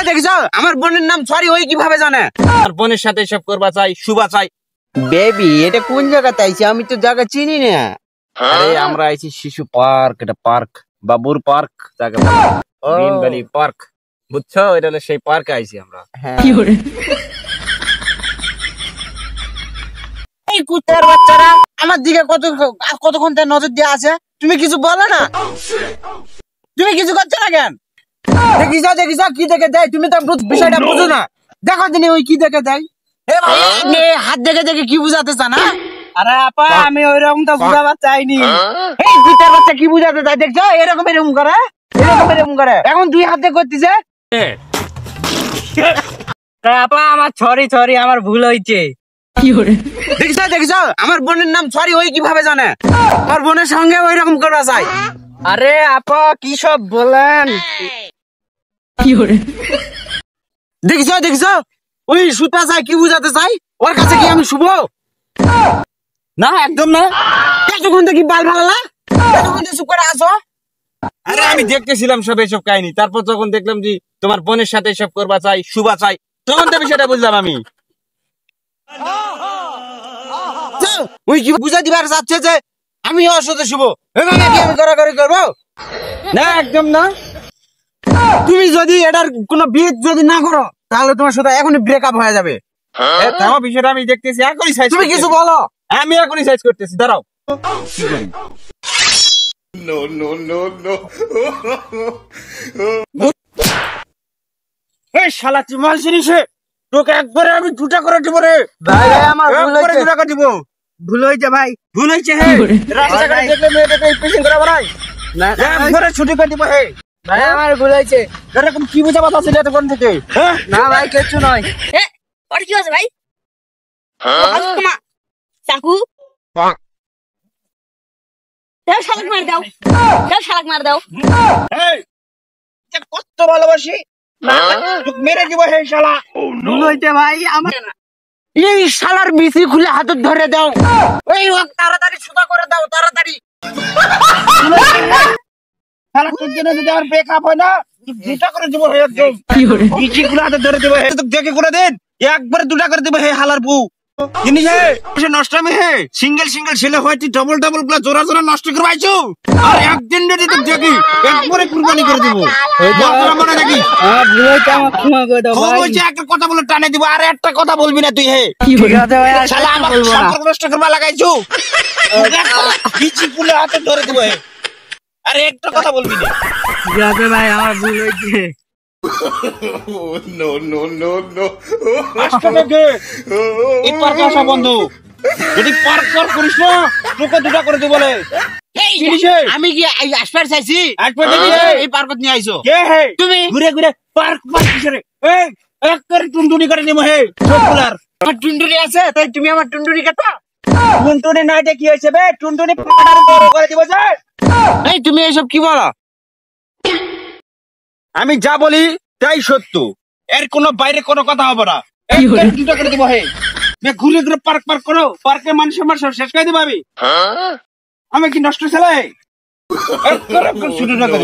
দেখছো আমার বোনের নাম সরি ওই কিভাবে জানে? আর বোনের সাথে এসব করবা চাই, শুবা চাই। বেবি এটা কোন জায়গাতে আইছি? আমি তো জায়গা চিনি না। আরে আমরা আইছি শিশু পার্ক, এটা পার্ক, বাবুর পার্ক জায়গা, গ্রিন ভ্যালি পার্ক, বুঝছো? এটা হলো সেই পার্কে আইছি আমরা। এই কুত্তার বাচ্চারা আমার দিকে কতক্ষণ থেকে নজর দিয়ে আছে, তুমি কিছু বলো না? তুমি কিছু করছো না কেন? দেখিস কি দেখে দেয়? তুমি তো বিষয়টা বুঝো না। দেখো দিনে ওই কি দেখে দেয়। হাত দেখে কি বুঝাতে চান? আরে আপা আমি ওইরকম তো বুঝাবার চাইনি। এই কুত্তার বাচ্চা কি বুঝাতে চাই দেখছো? এরকম করে এখন দুই হাত দিয়ে করতেছে। আপা আমার সরি আমার ভুল হয়েছে। দেখছো আমার বোনের নাম সরি ওই কিভাবে জানে? আমার বোনের সঙ্গে ওই রকম করা যায়? আরে আপা কি সব বলেন? দেখছো ওই সুতা চাই কি বুঝাতে চাই? ওর কাছে কি আমি শুভ? না একদম না। এতক্ষণ থেকে বাল ভালো এতক্ষণ চুপ করে আসো। আরে আমি দেখতেছিলাম সব এসব কাহিনী, তারপর যখন দেখলাম যে তোমার বোনের সাথে এসব করবা চাই, শুবা চাই, তখন তো বিষয়টা বুঝলাম আমি। ওই কি বুঝা দিবার চাচ্ছে যে আমি ওর সাথে শুভ? এভাবে কি আমি করাকরি করবো? না একদম না। তুমি যদি এটার কোনো বিয়ে যদি না করো তাহলে তোমার সাথে এখনই ব্রেকআপ হয়ে যাবে। বিষয়টা আমি দেখতেছি, এখনই সাইজ। তুমি কিছু বলো। আমি এখনই সাইজ করতেছি, দাঁড়াও। এই শালা তুই মাল চিনিসে, তোকে একবারে আমি দুটা করে দিব রে। ভাই আমার ভুল হয়েছে, দুটা করে দিব। ভুল হয়েছে ভাই, ভুল হয়েছে। হে রাস্তাঘাটে দেখলে মেয়েটাকে ইমপ্রেশন করা বানাই না, একবারে ছুটি করে দিব। হে ভাই আমার ভুল হয়েছে। এরকম কি বুঝা কথা ছিল এতক্ষণ থেকে? না ভাই কিচ্ছু নয়। ওর কি হয়েছে ভাই? চাকু শালাক মার দাও। কত ভালোবাসি মেরে দিব। হে শালা ভুল হয়েছে ভাই আমার। এই শালার বিসি খুলে হাত ধরে দাও। ওই তাড়াতাড়ি সুদা করে দাও, তাড়াতাড়ি। শালা তোর জন্য যদি আমার ব্রেকআপ হয় না, দুটা করে দিব। হে একদম বিসি খুলে হাতে ধরে দিব। হে তো দেখে করে দেন, একবারে দুটা করে দিব। হে হালার বউ জিনিস হে নষ্ট আমি। হে সিঙ্গেল ছেলে হয়তো ডবল গুলা জোড়া নষ্ট করে পাইছো। আর একদিন যদি তো দেখি একবারে কুরবানি করে দিব। মনে দেখি একটা কথা বলে টানে দিব। আর একটা কথা বলবি না তুই। হে শালা আমার সম্পর্ক নষ্ট করবা লাগাইছো। বিচি পুলে হাতে ধরে দিব। হে আরে একটা কথা বলবি না। ঠিক আছে ভাই আমার ভুল হয়েছে। এই পার্কে আসা বন্ধু, যদি পার্ক করিস না তোকে দুটা করে দিব। বলে আমি কি আসবার চাইছি? এই পার্কত নিয়ে আইছো তুমি ঘুরে পার্ক কিসেরে? এক করে টুনটুনি করে নিব। হে সবগুলার আমার টুনটুনি আছে, তাই তুমি আমার টুনটুনি কাটা? টুনটুনি নাই কি হয়েছে বে? টুনটুনি করে দিব। এই তুমি এইসব কি বলো? আমি যা বলি তাই সত্য, এর কোনো বাইরে কোনো কথা হবে না। দুটা করে দিব। হে ঘুরে পার্ক করো, পার্কে মানুষের শেষ করে দিব। আমি কি নষ্ট ছেলে? শুরু না করে